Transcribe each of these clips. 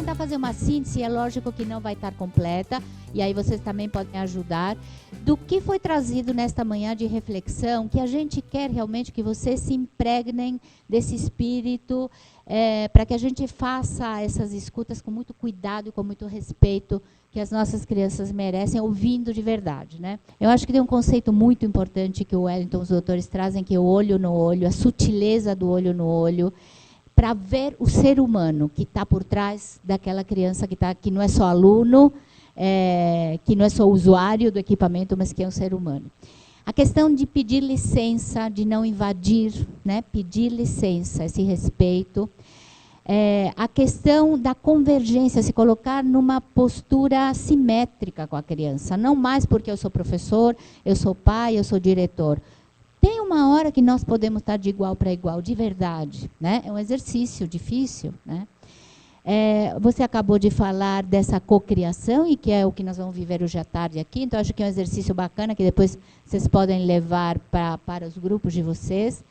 tentar fazer uma síntese, é lógico que não vai estar completa, e aí vocês também podem ajudar, do que foi trazido nesta manhã de reflexão, que a gente quer realmente que vocês se impregnem desse espírito, para que a gente faça essas escutas com muito cuidado e com muito respeito, que as nossas crianças merecem, ouvindo de verdade, né? Eu acho que tem um conceito muito importante que o Wellington, os doutores trazem, que é o olho no olho, a sutileza do olho no olho, para ver o ser humano que está por trás daquela criança que não é só aluno, que não é só usuário do equipamento, mas que é um ser humano. A questão de pedir licença, de não invadir, né? Pedir licença, esse respeito. A questão da convergência, se colocar numa postura simétrica com a criança. Não mais porque eu sou professor, eu sou pai, eu sou diretor. Tem uma hora que nós podemos estar de igual para igual, de verdade, né? É um exercício difícil, né? Você acabou de falar dessa cocriação, e que é o que nós vamos viver hoje à tarde aqui, então acho que é um exercício bacana, que depois vocês podem levar para os grupos de vocês.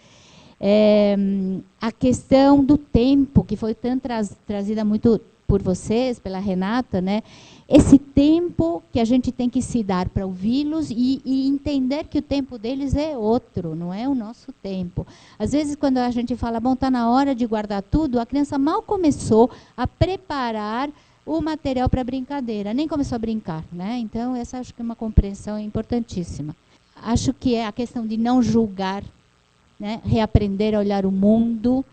A questão do tempo, que foi tão trazida muito por vocês, pela Renata, né? Esse tempo que a gente tem que se dar para ouvi-los e entender que o tempo deles é outro, não é o nosso tempo. Às vezes, quando a gente fala, bom, está na hora de guardar tudo, a criança mal começou a preparar o material para a brincadeira, nem começou a brincar, né? Então, essa acho que é uma compreensão importantíssima. Acho que é a questão de não julgar, né? Reaprender a olhar o mundo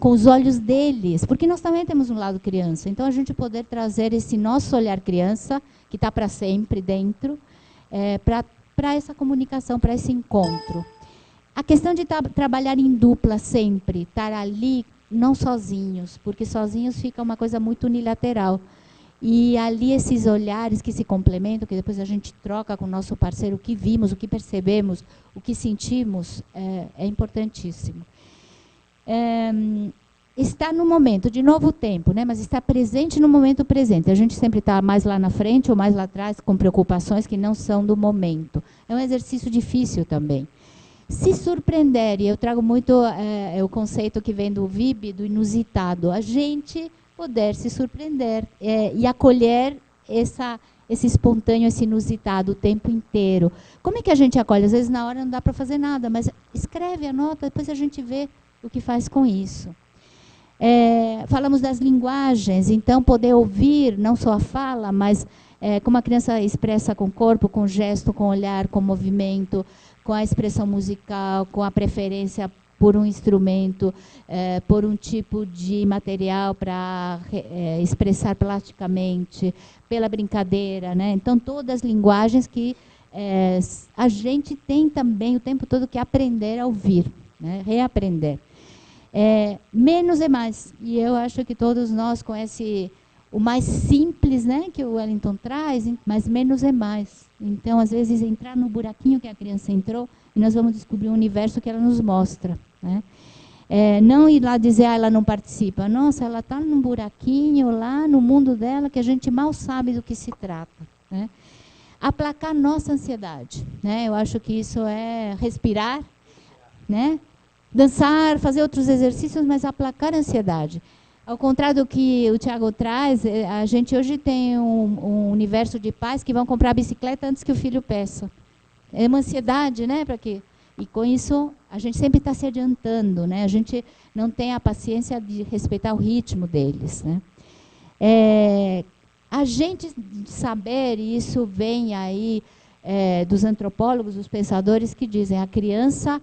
com os olhos deles, porque nós também temos um lado criança, então a gente poder trazer esse nosso olhar criança, que está para sempre dentro, para essa comunicação, para esse encontro. A questão de trabalhar em dupla sempre, estar ali, não sozinhos, porque sozinhos fica uma coisa muito unilateral. E ali esses olhares que se complementam, que depois a gente troca com o nosso parceiro, o que vimos, o que percebemos, o que sentimos, é importantíssimo. Está no momento, de novo tempo, né? Mas está presente no momento presente. A gente sempre está mais lá na frente ou mais lá atrás, com preocupações que não são do momento. É um exercício difícil também. Se surpreender, e eu trago muito o conceito que vem do VIB, do inusitado, a gente poder se surpreender e acolher esse espontâneo, esse inusitado o tempo inteiro. Como é que a gente acolhe? Às vezes na hora não dá para fazer nada, mas escreve, anota, depois a gente vê o que faz com isso. Falamos das linguagens, então poder ouvir não só a fala, mas como a criança expressa com o corpo, com o gesto, com o olhar, com o movimento, com a expressão musical, com a preferência por um instrumento, por um tipo de material para expressar plasticamente, pela brincadeira, né? Então, todas as linguagens que a gente tem também o tempo todo que aprender a ouvir, né? Reaprender. Menos é mais. E eu acho que todos nós conhecemos o mais simples, né, que o Wellington traz, mas menos é mais. Então, às vezes, entrar no buraquinho que a criança entrou, e nós vamos descobrir um universo que ela nos mostra, né? Não ir lá dizer, ela não participa. Nossa, ela está num buraquinho lá no mundo dela que a gente mal sabe do que se trata, né? Aplacar nossa ansiedade, né? Eu acho que isso é respirar, né? Dançar, fazer outros exercícios, mas aplacar a ansiedade. Ao contrário do que o Tiago traz, a gente hoje tem um universo de pais que vão comprar a bicicleta antes que o filho peça. É uma ansiedade, né? Para quê? E com isso, a gente sempre está se adiantando, né? A gente não tem a paciência de respeitar o ritmo deles, né? A gente saber, e isso vem aí dos antropólogos, dos pensadores, que dizem a criança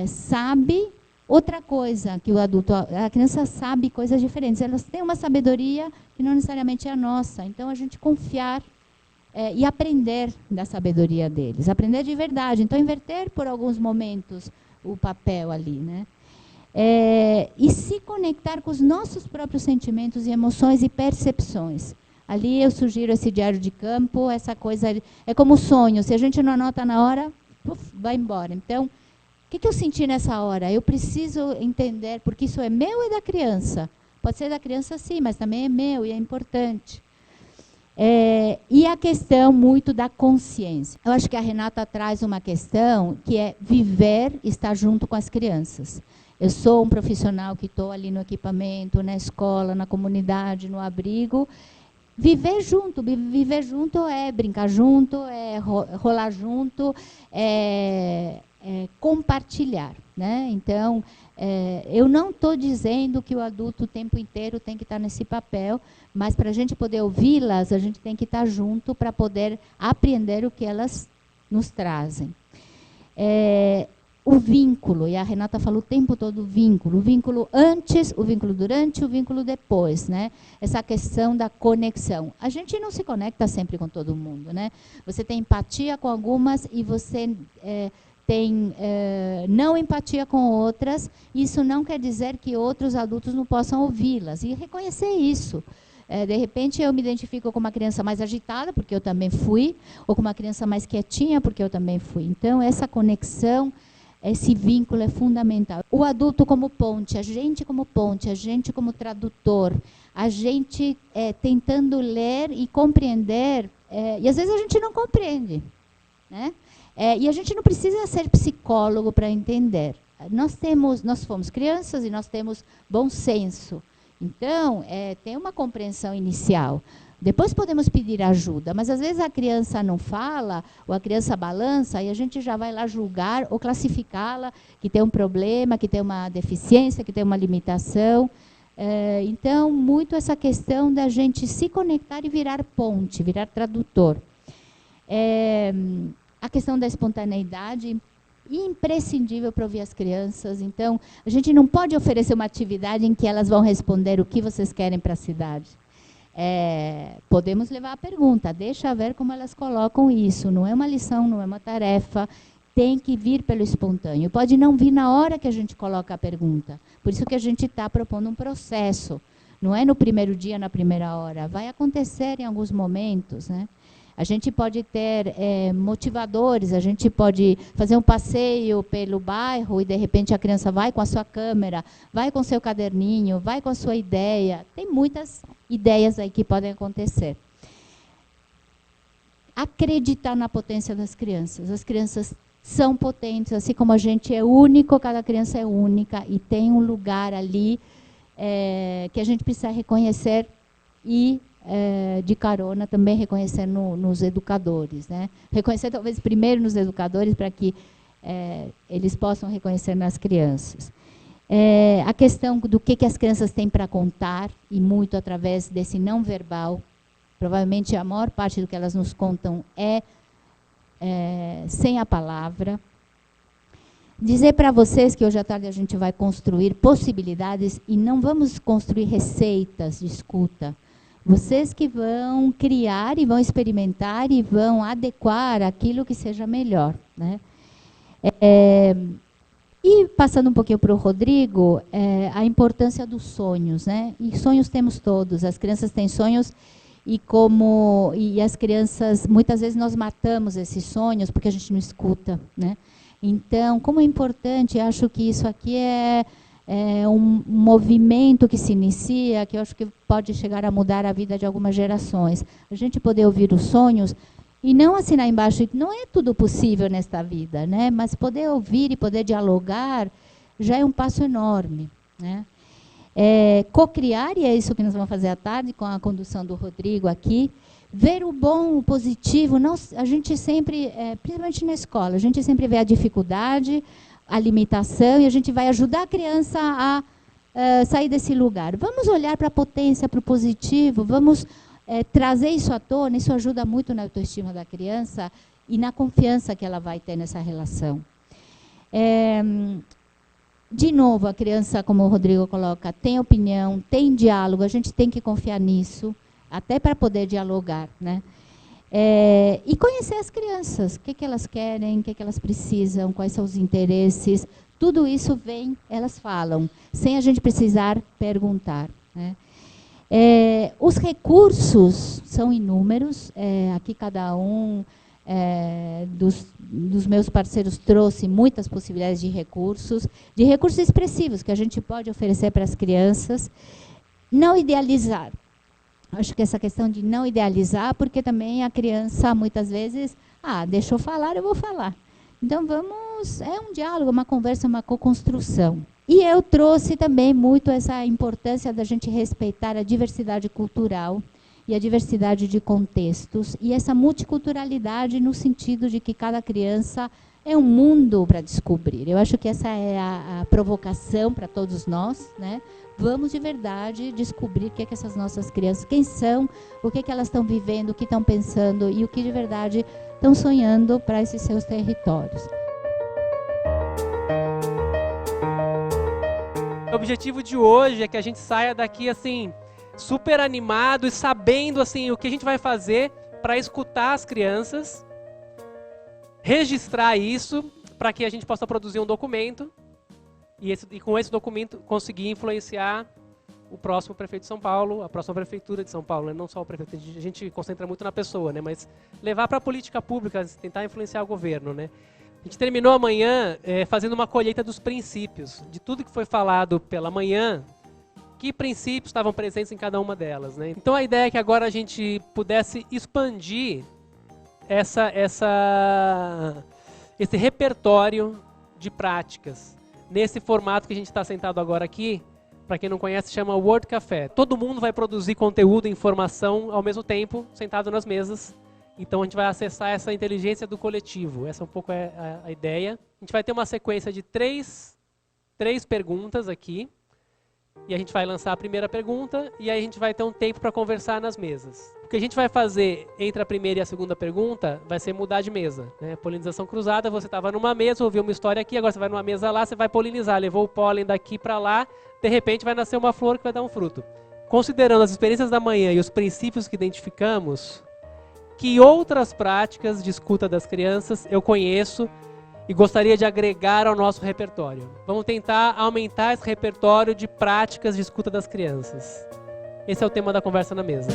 sabe outra coisa que o adulto. A criança sabe coisas diferentes. Elas têm uma sabedoria que não necessariamente é a nossa. Então, a gente confiar e aprender da sabedoria deles. Aprender de verdade. Então, inverter por alguns momentos o papel ali, né? E se conectar com os nossos próprios sentimentos e emoções e percepções. Ali eu sugiro esse diário de campo, essa coisa. É como sonho. Se a gente não anota na hora, vai embora. Então, o que eu senti nessa hora? Eu preciso entender, porque isso é meu e da criança. Pode ser da criança sim, mas também é meu e é importante. E a questão muito da consciência. Eu acho que a Renata traz uma questão que é viver, estar junto com as crianças. eu sou um profissional que estou ali no equipamento, na escola, na comunidade, no abrigo. Viver junto é brincar junto, é rolar junto, é compartilhar, né? Então, eu não estou dizendo que o adulto o tempo inteiro tem que estar nesse papel, mas para a gente poder ouvi-las, a gente tem que estar junto para poder aprender o que elas nos trazem. O vínculo, e a Renata falou o tempo todo o vínculo antes, o vínculo durante, o vínculo depois, né? Essa questão da conexão. A gente não se conecta sempre com todo mundo, né? Você tem empatia com algumas e você tem não empatia com outras. Isso não quer dizer que outros adultos não possam ouvi-las. E reconhecer isso. De repente, eu me identifico com uma criança mais agitada, porque eu também fui, ou com uma criança mais quietinha, porque eu também fui. Então, essa conexão, esse vínculo é fundamental. O adulto como ponte, a gente como ponte, a gente como tradutor, a gente tentando ler e compreender, e às vezes a gente não compreende, né? E a gente não precisa ser psicólogo para entender. Nós fomos crianças e nós temos bom senso. Então, tem uma compreensão inicial. Depois podemos pedir ajuda, mas às vezes a criança não fala, ou a criança balança, e a gente já vai lá julgar ou classificá-la, que tem um problema, que tem uma deficiência, que tem uma limitação. Então, muito essa questão da gente se conectar e virar ponte, virar tradutor. A questão da espontaneidade, imprescindível para ouvir as crianças. Então, a gente não pode oferecer uma atividade em que elas vão responder o que vocês querem para a cidade. Podemos levar a pergunta, deixa ver como elas colocam isso. Não é uma lição, não é uma tarefa, tem que vir pelo espontâneo. Pode não vir na hora que a gente coloca a pergunta. Por isso que a gente está propondo um processo. Não é no primeiro dia, na primeira hora. Vai acontecer em alguns momentos, né? A gente pode ter motivadores, a gente pode fazer um passeio pelo bairro e, de repente, a criança vai com a sua câmera, vai com o seu caderninho, vai com a sua ideia. Tem muitas ideias aí que podem acontecer. Acreditar na potência das crianças. As crianças são potentes, assim como a gente é único, cada criança é única e tem um lugar ali que a gente precisa reconhecer e de carona também reconhecer nos educadores, né? Reconhecer talvez primeiro nos educadores para que eles possam reconhecer nas crianças. A questão do que as crianças têm para contar, e muito através desse não verbal, provavelmente a maior parte do que elas nos contam sem a palavra. Dizer para vocês que hoje à tarde a gente vai construir possibilidades e não vamos construir receitas de escuta. Vocês que vão criar e vão experimentar e vão adequar aquilo que seja melhor, né? E passando um pouquinho para o Rodrigo, a importância dos sonhos, né? E sonhos temos todos, as crianças têm sonhos e as crianças, muitas vezes nós matamos esses sonhos porque a gente não escuta, né? Então, como é importante, acho que isso aqui é um movimento que se inicia, que eu acho que pode chegar a mudar a vida de algumas gerações. A gente poder ouvir os sonhos e não assinar embaixo, não é tudo possível nesta vida, né? Mas poder ouvir e poder dialogar já é um passo enorme, né? Cocriar, e é isso que nós vamos fazer à tarde, com a condução do Rodrigo aqui, ver o bom, o positivo. A gente sempre, principalmente na escola, a gente sempre vê a dificuldade, a limitação, e a gente vai ajudar a criança a sair desse lugar. Vamos olhar para a potência, para o positivo, vamos trazer isso à tona. Isso ajuda muito na autoestima da criança e na confiança que ela vai ter nessa relação. De novo, a criança, como o Rodrigo coloca, tem opinião, tem diálogo, a gente tem que confiar nisso, até para poder dialogar, né? E conhecer as crianças, o que elas querem, o que elas precisam, quais são os interesses. Tudo isso vem, elas falam, sem a gente precisar perguntar, né? Os recursos são inúmeros. Aqui cada um dos meus parceiros trouxe muitas possibilidades de recursos expressivos que a gente pode oferecer para as crianças. Não idealizar. Acho que essa questão de não idealizar, porque também a criança, muitas vezes, deixa eu falar, eu vou falar. Então, é um diálogo, uma conversa, uma co-construção. E eu trouxe também muito essa importância da gente respeitar a diversidade cultural e a diversidade de contextos, e essa multiculturalidade no sentido de que cada criança é um mundo para descobrir. Eu acho que essa é a provocação para todos nós, né? Vamos de verdade descobrir o que é que essas nossas crianças, quem são, o que é que elas estão vivendo, o que estão pensando e o que de verdade estão sonhando para esses seus territórios. O objetivo de hoje é que a gente saia daqui assim super animado e sabendo assim o que a gente vai fazer para escutar as crianças, registrar isso para que a gente possa produzir um documento e com esse documento conseguir influenciar o próximo prefeito de São Paulo, a próxima prefeitura de São Paulo, né? Não só o prefeito, a gente concentra muito na pessoa, né? Mas levar para a política pública, tentar influenciar o governo, né? A gente terminou amanhã fazendo uma colheita dos princípios, de tudo que foi falado pela manhã, que princípios estavam presentes em cada uma delas, né? Então a ideia é que agora a gente pudesse expandir esse repertório de práticas, nesse formato que a gente está sentado agora aqui. Para quem não conhece, chama Word Café. Todo mundo vai produzir conteúdo e informação ao mesmo tempo, sentado nas mesas. Então a gente vai acessar essa inteligência do coletivo. Essa um pouco é a ideia. A gente vai ter uma sequência de três perguntas aqui. E a gente vai lançar a primeira pergunta e aí a gente vai ter um tempo para conversar nas mesas. O que a gente vai fazer entre a primeira e a segunda pergunta vai ser mudar de mesa, né? Polinização cruzada, você estava numa mesa, ouviu uma história aqui, agora você vai numa mesa lá, você vai polinizar, levou o pólen daqui para lá, de repente vai nascer uma flor que vai dar um fruto. Considerando as experiências da manhã e os princípios que identificamos, que outras práticas de escuta das crianças eu conheço e gostaria de agregar ao nosso repertório. Vamos tentar aumentar esse repertório de práticas de escuta das crianças. Esse é o tema da conversa na mesa.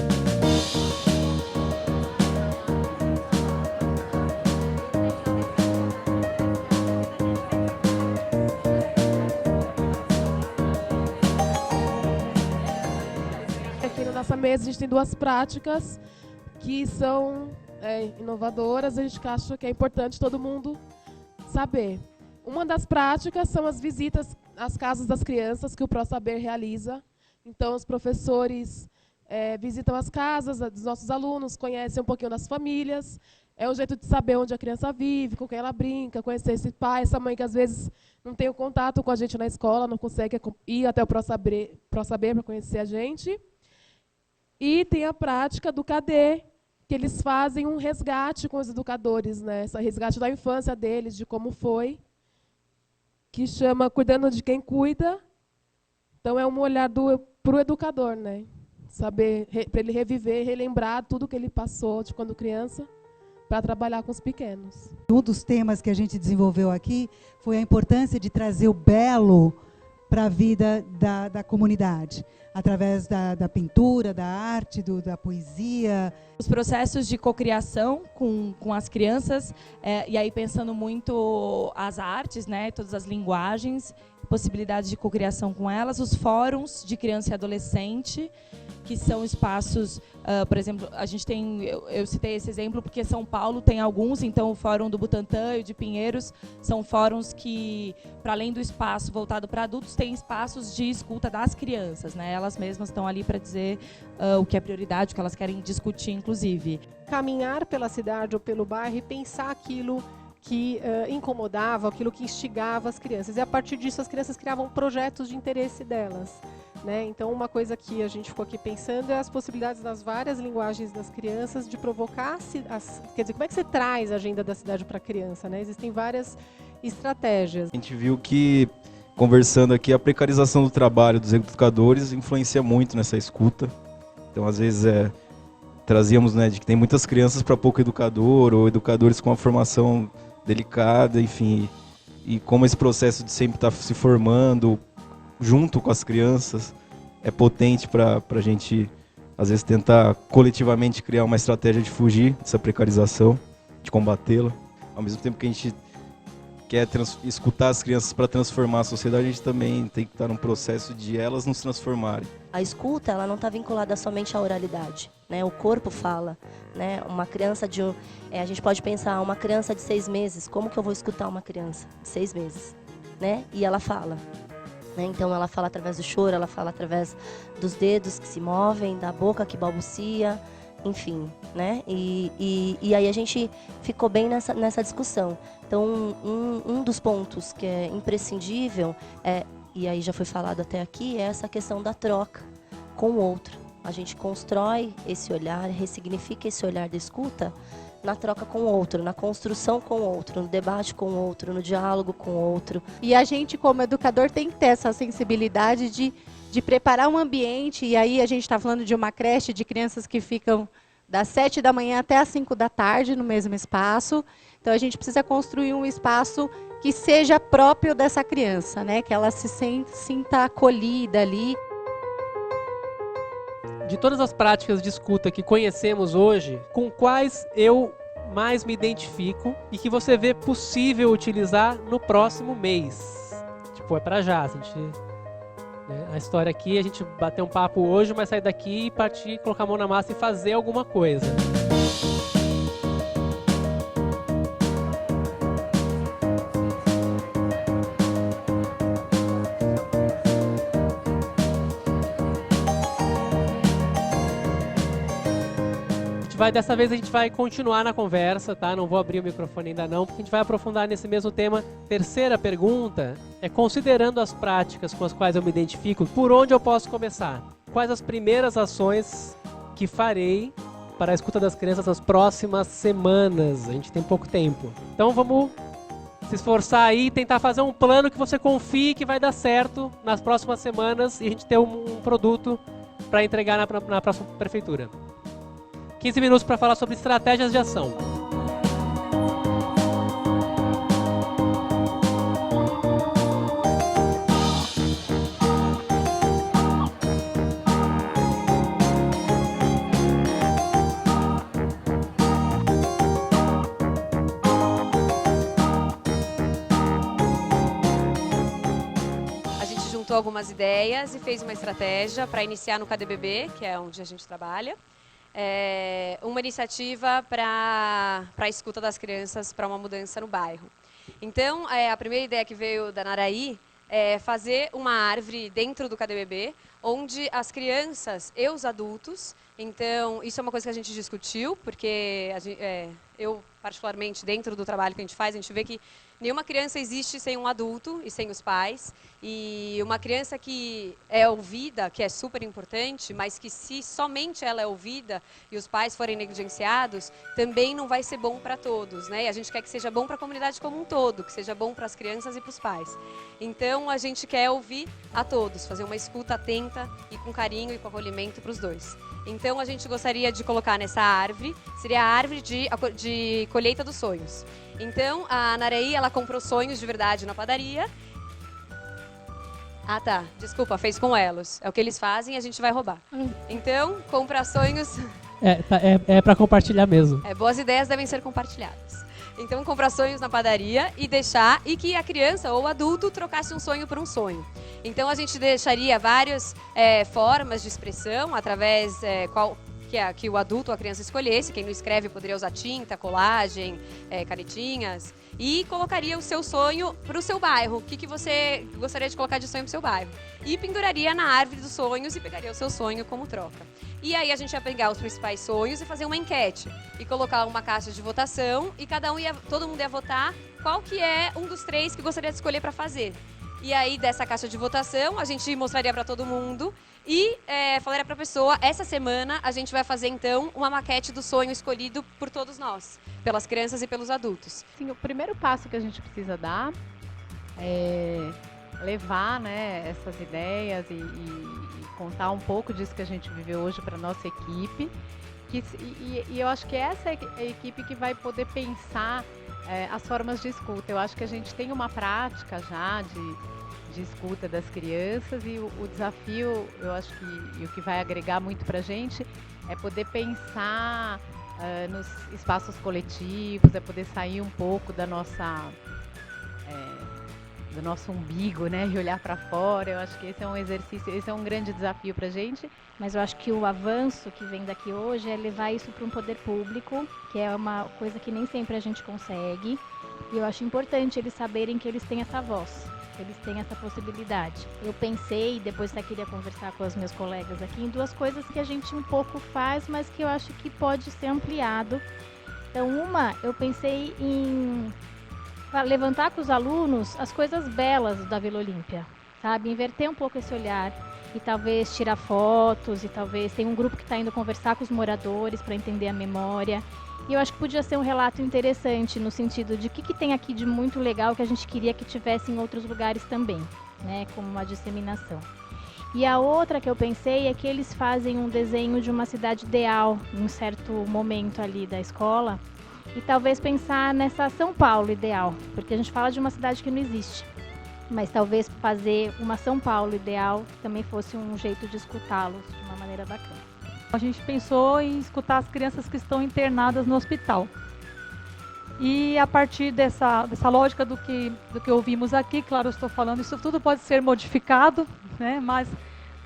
Aqui na nossa mesa a gente tem duas práticas que são inovadoras, a gente acha que é importante todo mundo saber. Uma das práticas são as visitas às casas das crianças que o ProSaber realiza. Então, os professores visitam as casas dos nossos alunos, conhecem um pouquinho das famílias. É um jeito de saber onde a criança vive, com quem ela brinca, conhecer esse pai, essa mãe que às vezes não tem o contato com a gente na escola, não consegue ir até o ProSaber para conhecer a gente. E tem a prática do CADE, que eles fazem um resgate com os educadores, né? Esse resgate da infância deles, de como foi, que chama Cuidando de Quem Cuida. Então, é um olhar para o educador, né? Saber, para ele reviver, relembrar tudo que ele passou de quando criança, para trabalhar com os pequenos. Um dos temas que a gente desenvolveu aqui foi a importância de trazer o belo para a vida da comunidade, através da pintura, da arte, da poesia. Os processos de cocriação com as crianças, e aí pensando muito as artes, né, todas as linguagens, possibilidades de cocriação com elas, os fóruns de criança e adolescente, que são espaços, por exemplo, a gente tem, eu citei esse exemplo porque São Paulo tem alguns, então o Fórum do Butantã e o de Pinheiros são fóruns que, para além do espaço voltado para adultos, tem espaços de escuta das crianças, né? Elas mesmas estão ali para dizer o que é prioridade, o que elas querem discutir, inclusive. Caminhar pela cidade ou pelo bairro e pensar aquilo que incomodava, aquilo que instigava as crianças. E a partir disso as crianças criavam projetos de interesse delas. Né? Então, uma coisa que a gente ficou aqui pensando é as possibilidades das várias linguagens das crianças de provocar, quer dizer, como é que você traz a agenda da cidade para a criança? Né? Existem várias estratégias. A gente viu que, conversando aqui, a precarização do trabalho dos educadores influencia muito nessa escuta. Então, às vezes, trazíamos, né, de que tem muitas crianças para pouco educador, ou educadores com uma formação delicada, enfim. E como esse processo de sempre estar se formando junto com as crianças é potente para a gente, às vezes, tentar coletivamente criar uma estratégia de fugir dessa precarização, de combatê-la. Ao mesmo tempo que a gente quer escutar as crianças para transformar a sociedade, a gente também tem que estar num processo de elas nos transformarem. A escuta, ela não está vinculada somente à oralidade, né? O corpo fala, né? Uma criança a gente pode pensar, uma criança de 6 meses, como que eu vou escutar uma criança de 6 meses, né? E ela fala. né? Então ela fala através do choro, ela fala através dos dedos que se movem, da boca que balbucia, enfim, né? E aí a gente ficou bem nessa discussão. Então, um dos pontos que é imprescindível, e aí já foi falado até aqui, é essa questão da troca com o outro. A gente constrói esse olhar, ressignifica esse olhar da escuta na troca com o outro, na construção com o outro, no debate com o outro, no diálogo com o outro. E a gente, como educador, tem que ter essa sensibilidade de preparar um ambiente, e aí a gente está falando de uma creche de crianças que ficam das 7 da manhã até as 5 da tarde no mesmo espaço. Então a gente precisa construir um espaço que seja próprio dessa criança, né? Que ela se sinta acolhida ali. De todas as práticas de escuta que conhecemos hoje, com quais eu mais me identifico e que você vê possível utilizar no próximo mês? Tipo, é pra já, né? A história aqui, a gente bater um papo hoje, mas sair daqui e partir, colocar a mão na massa e fazer alguma coisa. Dessa vez a gente vai continuar na conversa, tá? Não vou abrir o microfone ainda não, porque a gente vai aprofundar nesse mesmo tema. Terceira pergunta é, considerando as práticas com as quais eu me identifico, por onde eu posso começar? Quais as primeiras ações que farei para a escuta das crianças nas próximas semanas? A gente tem pouco tempo. Então vamos se esforçar aí e tentar fazer um plano que você confie que vai dar certo nas próximas semanas e a gente ter um produto para entregar na próxima prefeitura. 15 minutos para falar sobre estratégias de ação. A gente juntou algumas ideias e fez uma estratégia para iniciar no KDBB, que é onde a gente trabalha. Uma iniciativa para a escuta das crianças, para uma mudança no bairro. Então, a primeira ideia que veio da Naraí é fazer uma árvore dentro do KDBB, onde as crianças e os adultos, então, isso é uma coisa que a gente discutiu, porque eu, particularmente, dentro do trabalho que a gente faz, a gente vê que nenhuma criança existe sem um adulto e sem os pais. E uma criança que é ouvida, que é super importante, mas que se somente ela é ouvida e os pais forem negligenciados, também não vai ser bom para todos, né? E a gente quer que seja bom para a comunidade como um todo, que seja bom para as crianças e para os pais. Então, a gente quer ouvir a todos, fazer uma escuta atenta e com carinho e com acolhimento para os dois. Então, a gente gostaria de colocar nessa árvore, seria a árvore de colheita dos sonhos. Então, a Naraí, ela comprou sonhos de verdade na padaria. Ah, tá. Desculpa, fez com elos. É o que eles fazem e a gente vai roubar. Então, compra sonhos... É para compartilhar mesmo. Boas ideias devem ser compartilhadas. Então, comprar sonhos na padaria e deixar, e que a criança ou o adulto trocasse um sonho por um sonho. Então, a gente deixaria várias formas de expressão, através que o adulto ou a criança escolhesse. Quem não escreve poderia usar tinta, colagem, canetinhas, e colocaria o seu sonho para o seu bairro. O que você gostaria de colocar de sonho para o seu bairro? E penduraria na árvore dos sonhos e pegaria o seu sonho como troca. E aí a gente ia pegar os principais sonhos e fazer uma enquete. E colocar uma caixa de votação e todo mundo ia votar qual que é um dos 3 que gostaria de escolher para fazer. E aí dessa caixa de votação a gente mostraria para todo mundo e falaria para a pessoa, essa semana a gente vai fazer então uma maquete do sonho escolhido por todos nós, pelas crianças e pelos adultos. Sim, o primeiro passo que a gente precisa dar é levar, né, essas ideias e contar um pouco disso que a gente viveu hoje para a nossa equipe. E eu acho que essa é a equipe que vai poder pensar as formas de escuta. Eu acho que a gente tem uma prática já de escuta das crianças e o desafio, eu acho que o que vai agregar muito para a gente é poder pensar nos espaços coletivos, é poder sair um pouco do nosso umbigo, né, e olhar para fora. Eu acho que esse é um exercício, esse é um grande desafio para a gente. Mas eu acho que o avanço que vem daqui hoje é levar isso para um poder público, que é uma coisa que nem sempre a gente consegue. E eu acho importante eles saberem que eles têm essa voz. Eles têm essa possibilidade. Eu pensei, depois até queria conversar com os meus colegas aqui, em duas coisas que a gente um pouco faz, mas que eu acho que pode ser ampliado. Então, eu pensei em levantar com os alunos as coisas belas da Vila Olímpia, sabe? Inverter um pouco esse olhar e talvez tirar fotos, e talvez tem um grupo que está indo conversar com os moradores para entender a memória. E eu acho que podia ser um relato interessante no sentido de o que tem aqui de muito legal que a gente queria que tivesse em outros lugares também, né? Como uma disseminação. E a outra que eu pensei é que eles fazem um desenho de uma cidade ideal em um certo momento ali da escola, e talvez pensar nessa São Paulo ideal, porque a gente fala de uma cidade que não existe, mas talvez fazer uma São Paulo ideal também fosse um jeito de escutá-los de uma maneira bacana. A gente pensou em escutar as crianças que estão internadas no hospital. E a partir dessa lógica do que ouvimos aqui, claro, eu estou falando, isso tudo pode ser modificado, né? Mas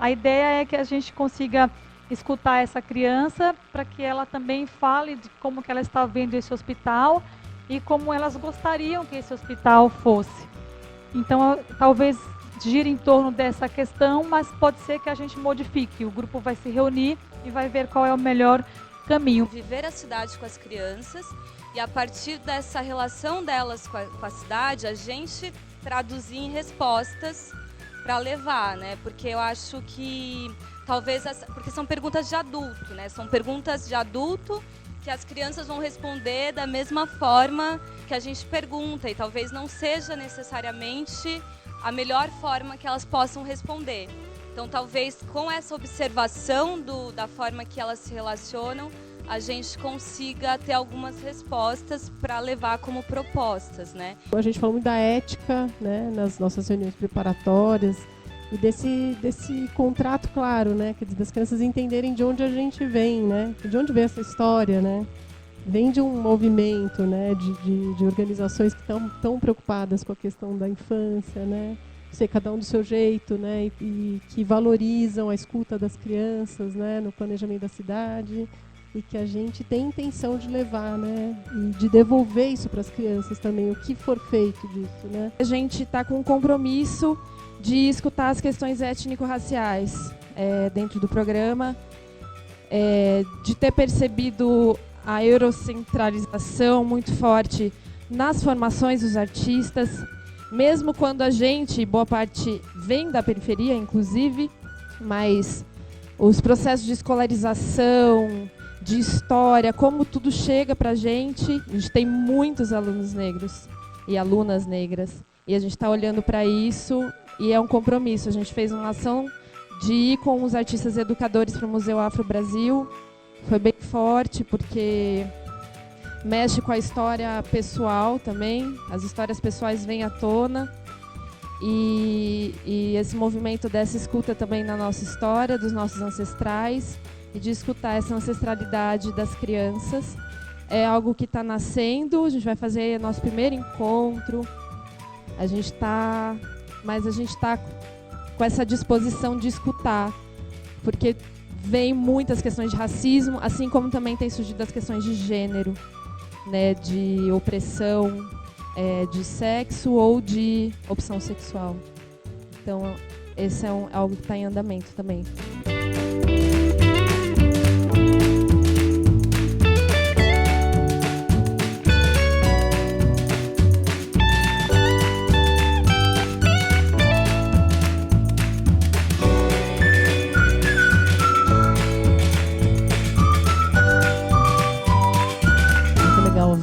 a ideia é que a gente consiga escutar essa criança para que ela também fale de como que ela está vendo esse hospital e como elas gostariam que esse hospital fosse. Então, talvez gira em torno dessa questão, mas pode ser que a gente modifique. O grupo vai se reunir e vai ver qual é o melhor caminho. Viver a cidade com as crianças e a partir dessa relação delas com a cidade, a gente traduzir em respostas para levar, né? Porque eu acho que talvez, porque são perguntas de adulto, né? São perguntas de adulto que as crianças vão responder da mesma forma que a gente pergunta, e talvez não seja necessariamente a melhor forma que elas possam responder. Então, talvez com essa observação da forma que elas se relacionam, a gente consiga ter algumas respostas para levar como propostas, né? A gente falou muito da ética, né, nas nossas reuniões preparatórias, e desse contrato claro, né, quer dizer, das crianças entenderem de onde a gente vem, né, de onde vem essa história, né? Vem de um movimento, né, de organizações que estão tão preocupadas com a questão da infância, né, ser cada um do seu jeito, né, e que valorizam a escuta das crianças, né, no planejamento da cidade, e que a gente tem intenção de levar, né, e de devolver isso para as crianças também, o que for feito disso, né. A gente está com um compromisso de escutar as questões étnico-raciais dentro do programa, de ter percebido a eurocentralização muito forte nas formações dos artistas, mesmo quando a gente, boa parte, vem da periferia, inclusive, mas os processos de escolarização, de história, como tudo chega para a gente tem muitos alunos negros e alunas negras, e a gente está olhando para isso, e é um compromisso. A gente fez uma ação de ir com os artistas educadores para o Museu Afro Brasil. Foi bem forte, porque mexe com a história pessoal também. As histórias pessoais vêm à tona. E esse movimento dessa escuta também na nossa história, dos nossos ancestrais, e de escutar essa ancestralidade das crianças. É algo que está nascendo, a gente vai fazer nosso primeiro encontro. Mas a gente está com essa disposição de escutar, porque vem muitas questões de racismo, assim como também tem surgido as questões de gênero, né, de opressão, de sexo ou de opção sexual. Então, esse é algo que está em andamento também.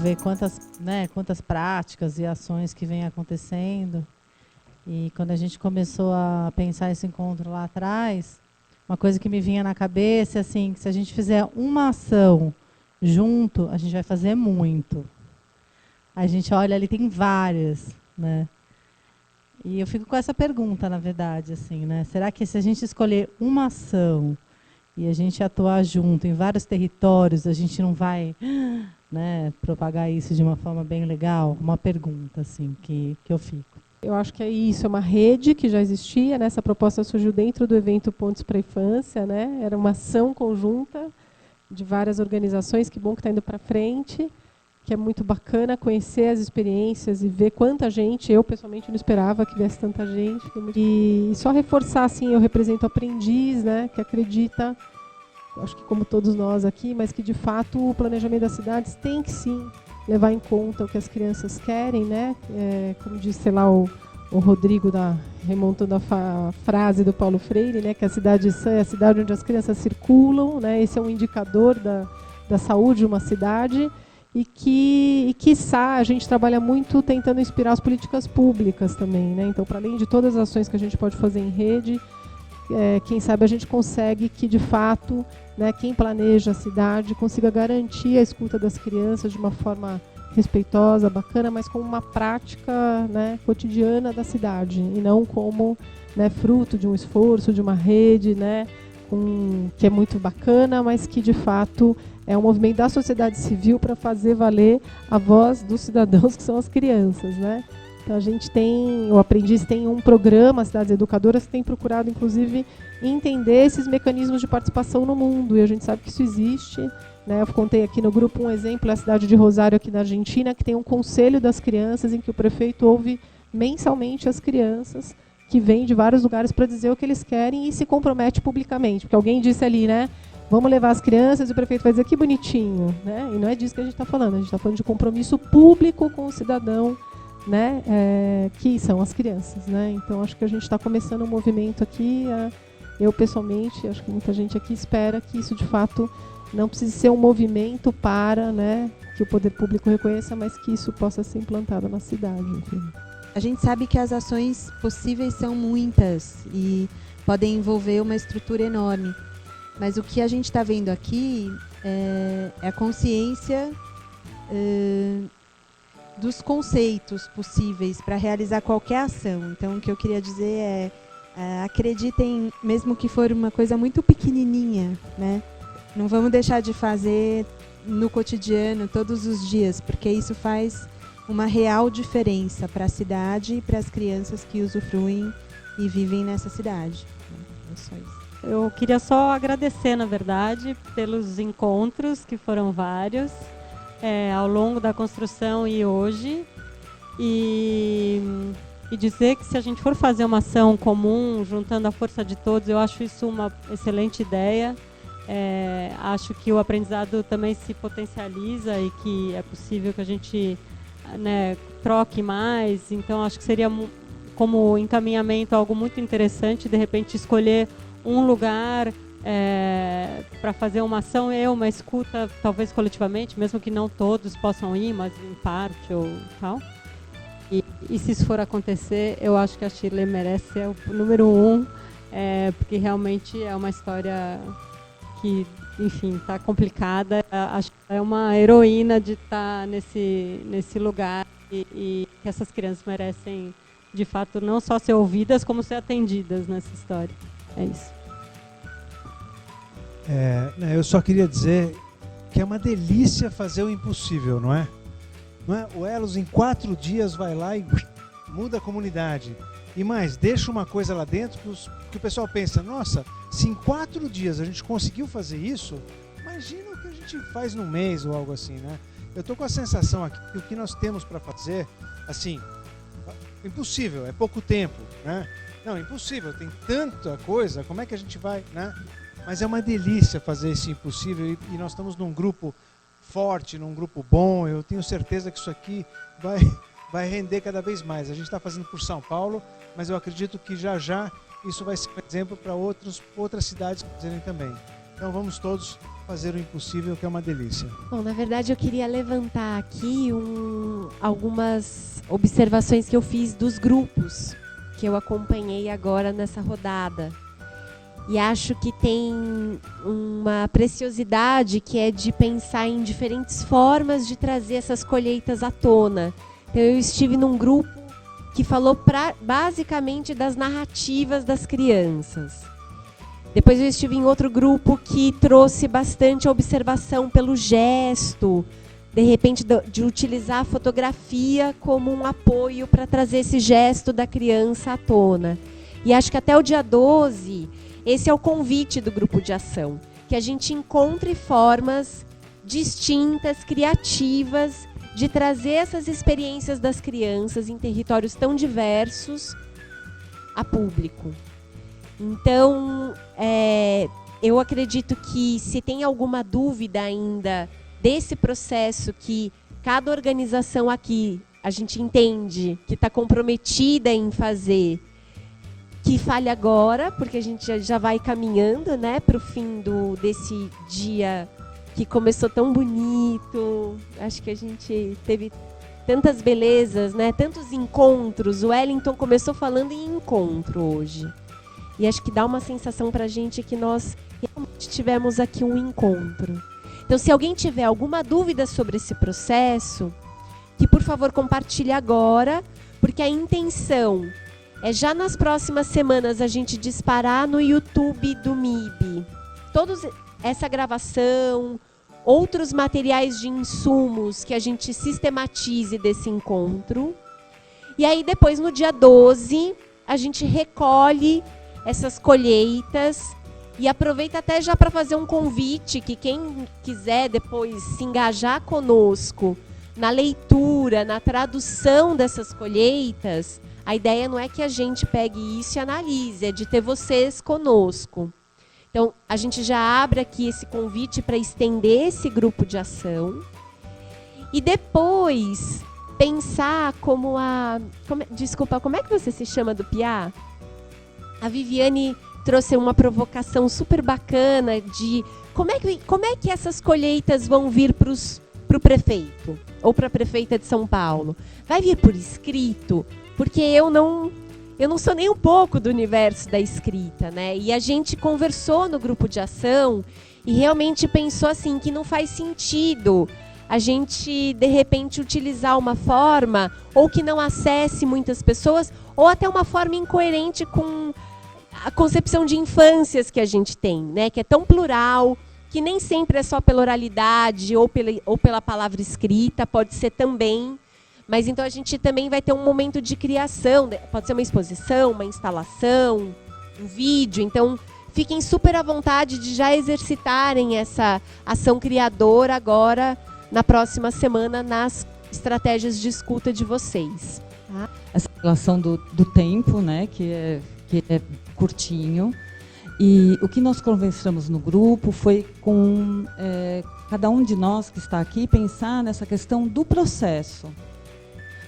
Ver quantas práticas e ações que vêm acontecendo. E quando a gente começou a pensar esse encontro lá atrás, uma coisa que me vinha na cabeça é assim, que se a gente fizer uma ação junto, a gente vai fazer muito. A gente olha ali, tem várias, né? E eu fico com essa pergunta, na verdade, assim, né? Será que se a gente escolher uma ação e a gente atuar junto em vários territórios, a gente não vai, né, propagar isso de uma forma bem legal? Uma pergunta assim que eu fico. Eu acho que é isso, é uma rede que já existia, né? Essa proposta surgiu dentro do evento Pontes para a Infância, né? Era uma ação conjunta de várias organizações, que bom que está indo para frente, que é muito bacana conhecer as experiências e ver quanta gente, eu pessoalmente não esperava que viesse tanta gente. E só reforçar, assim, eu represento aprendiz, né, que acredita, acho que como todos nós aqui, mas que de fato o planejamento das cidades tem que sim levar em conta o que as crianças querem, né, como disse, sei lá, o Rodrigo, remontando a frase do Paulo Freire, né, que a cidade sã é a cidade onde as crianças circulam, né, esse é um indicador da saúde de uma cidade, e quiçá, a gente trabalha muito tentando inspirar as políticas públicas também, né, então, para além de todas as ações que a gente pode fazer em rede, quem sabe a gente consegue que, de fato, né, quem planeja a cidade consiga garantir a escuta das crianças de uma forma respeitosa, bacana, mas como uma prática, né, cotidiana da cidade, e não como, né, fruto de um esforço, de uma rede, né, que é muito bacana, mas que de fato é um movimento da sociedade civil para fazer valer a voz dos cidadãos, que são as crianças, né? Então a gente tem, o Aprendiz tem um programa, as cidades educadoras, que tem procurado, inclusive, entender esses mecanismos de participação no mundo, e a gente sabe que isso existe, né? Eu contei aqui no grupo um exemplo, é a cidade de Rosário, aqui na Argentina, que tem um conselho das crianças, em que o prefeito ouve mensalmente as crianças, que vêm de vários lugares para dizer o que eles querem e se compromete publicamente, porque alguém disse ali, né? Vamos levar as crianças, e o prefeito vai dizer que bonitinho, né? E não é disso que a gente está falando, a gente está falando de compromisso público com o cidadão, né? Que são as crianças, né? Então acho que a gente está começando um movimento aqui, eu pessoalmente, acho que muita gente aqui espera que isso de fato não precise ser um movimento para, né, que o poder público reconheça, mas que isso possa ser implantado na cidade, enfim. A gente sabe que as ações possíveis são muitas e podem envolver uma estrutura enorme. Mas o que a gente está vendo aqui é a consciência dos conceitos possíveis para realizar qualquer ação. Então, o que eu queria dizer acreditem, mesmo que for uma coisa muito pequenininha, né? Não vamos deixar de fazer no cotidiano, todos os dias, porque isso faz uma real diferença para a cidade e para as crianças que usufruem e vivem nessa cidade. É só isso. Eu queria só agradecer, na verdade, pelos encontros, que foram vários, ao longo da construção e hoje. E dizer que se a gente for fazer uma ação comum, juntando a força de todos, eu acho isso uma excelente ideia. Acho que o aprendizado também se potencializa e que é possível que a gente, né, troque mais. Então, acho que seria, como encaminhamento, algo muito interessante, de repente, escolher um lugar para fazer uma ação, uma escuta, talvez coletivamente, mesmo que não todos possam ir, mas em parte ou tal. E se isso for acontecer, eu acho que a Shirley merece ser o número 1, porque realmente é uma história que, enfim, está complicada. Acho que é uma heroína de estar nesse lugar e que essas crianças merecem, de fato, não só ser ouvidas, como ser atendidas nessa história. É isso. Eu só queria dizer que é uma delícia fazer o impossível, não é? O Elos, em 4 dias, vai lá e muda a comunidade. E mais, deixa uma coisa lá dentro que o pessoal pensa, nossa, se em 4 dias a gente conseguiu fazer isso, imagina o que a gente faz num mês ou algo assim, né? Eu estou com a sensação aqui que o que nós temos para fazer, assim, impossível, é pouco tempo, né? Não, impossível, tem tanta coisa, como é que a gente vai, né? Mas é uma delícia fazer esse impossível e nós estamos num grupo forte, num grupo bom. Eu tenho certeza que isso aqui vai render cada vez mais. A gente está fazendo por São Paulo, mas eu acredito que já isso vai ser um exemplo para outras cidades fazerem também. Então vamos todos fazer o impossível, que é uma delícia. Bom, na verdade eu queria levantar aqui algumas observações que eu fiz dos grupos que eu acompanhei agora nessa rodada. E acho que tem uma preciosidade que é de pensar em diferentes formas de trazer essas colheitas à tona. Então eu estive num grupo que falou basicamente das narrativas das crianças. Depois eu estive em outro grupo que trouxe bastante a observação pelo gesto, de repente de utilizar a fotografia como um apoio para trazer esse gesto da criança à tona. E acho que até o dia 12... esse é o convite do grupo de ação, que a gente encontre formas distintas, criativas, de trazer essas experiências das crianças em territórios tão diversos a público. Então, eu acredito que se tem alguma dúvida ainda desse processo que cada organização aqui, a gente entende que está comprometida em fazer, que fale agora, porque a gente já vai caminhando, né, para o fim desse dia que começou tão bonito. Acho que a gente teve tantas belezas, né, tantos encontros. O Wellington começou falando em encontro hoje. E acho que dá uma sensação para a gente que nós realmente tivemos aqui um encontro. Então, se alguém tiver alguma dúvida sobre esse processo, que por favor compartilhe agora, porque a intenção é já nas próximas semanas a gente disparar no YouTube do MIB essa gravação, outros materiais de insumos que a gente sistematize desse encontro. E aí depois, no dia 12, a gente recolhe essas colheitas e aproveita até já para fazer um convite que quem quiser depois se engajar conosco na leitura, na tradução dessas colheitas, a ideia não é que a gente pegue isso e analise, é de ter vocês conosco. Então, a gente já abre aqui esse convite para estender esse grupo de ação. E depois, pensar como desculpa, como é que você se chama do PIA? A Viviane trouxe uma provocação super bacana de como é que essas colheitas vão vir para o prefeito ou para a prefeita de São Paulo. Vai vir por escrito? Porque eu não sou nem um pouco do universo da escrita, né? E a gente conversou no grupo de ação e realmente pensou assim que não faz sentido a gente, de repente, utilizar uma forma ou que não acesse muitas pessoas ou até uma forma incoerente com a concepção de infâncias que a gente tem, né? Que é tão plural, que nem sempre é só pela oralidade ou pela palavra escrita, pode ser também. Mas então a gente também vai ter um momento de criação, pode ser uma exposição, uma instalação, um vídeo. Então fiquem super à vontade de já exercitarem essa ação criadora agora, na próxima semana, nas estratégias de escuta de vocês. Tá? Essa relação do tempo, né, que é curtinho. E o que nós conversamos no grupo foi com cada um de nós que está aqui pensar nessa questão do processo.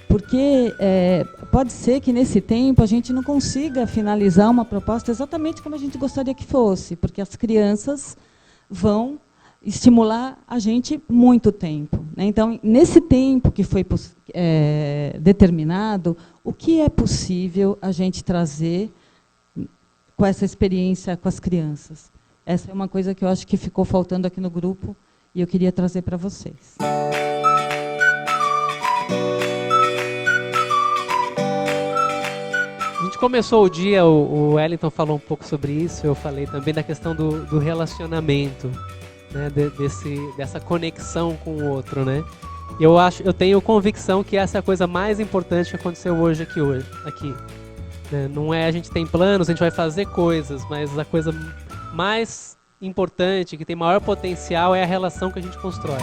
Porque pode ser que nesse tempo a gente não consiga finalizar uma proposta exatamente como a gente gostaria que fosse, porque as crianças vão estimular a gente muito tempo, né? Então, nesse tempo que foi determinado, o que é possível a gente trazer com essa experiência com as crianças? Essa é uma coisa que eu acho que ficou faltando aqui no grupo e eu queria trazer para vocês. A gente começou o dia, o Wellington falou um pouco sobre isso, eu falei também da questão do relacionamento, né, dessa conexão com o outro, né? E eu tenho convicção que essa é a coisa mais importante que aconteceu aqui. Né? Não é a gente tem planos, a gente vai fazer coisas, mas a coisa mais importante, que tem maior potencial, é a relação que a gente constrói.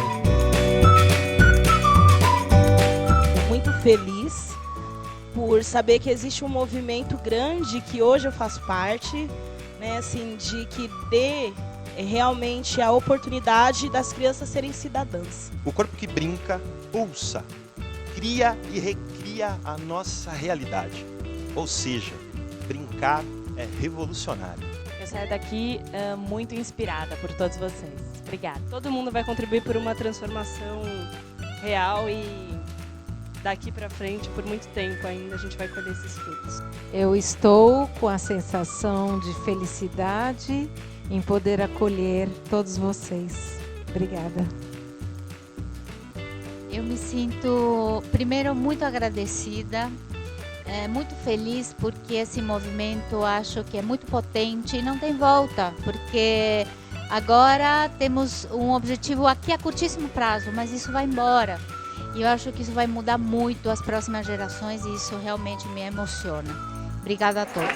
Muito feliz por saber que existe um movimento grande que hoje eu faço parte, né, assim, de que dê realmente a oportunidade das crianças serem cidadãs. O corpo que brinca, pulsa, cria e recria a nossa realidade. Ou seja, brincar é revolucionário. Eu saio daqui muito inspirada por todos vocês. Obrigada. Todo mundo vai contribuir por uma transformação real e daqui para frente, por muito tempo ainda, a gente vai colher esses frutos. Eu estou com a sensação de felicidade em poder acolher todos vocês. Obrigada. Eu me sinto, primeiro, muito agradecida, muito feliz, porque esse movimento acho que é muito potente e não tem volta, porque agora temos um objetivo aqui a curtíssimo prazo, mas isso vai embora. E eu acho que isso vai mudar muito as próximas gerações e isso realmente me emociona. Obrigada a todos.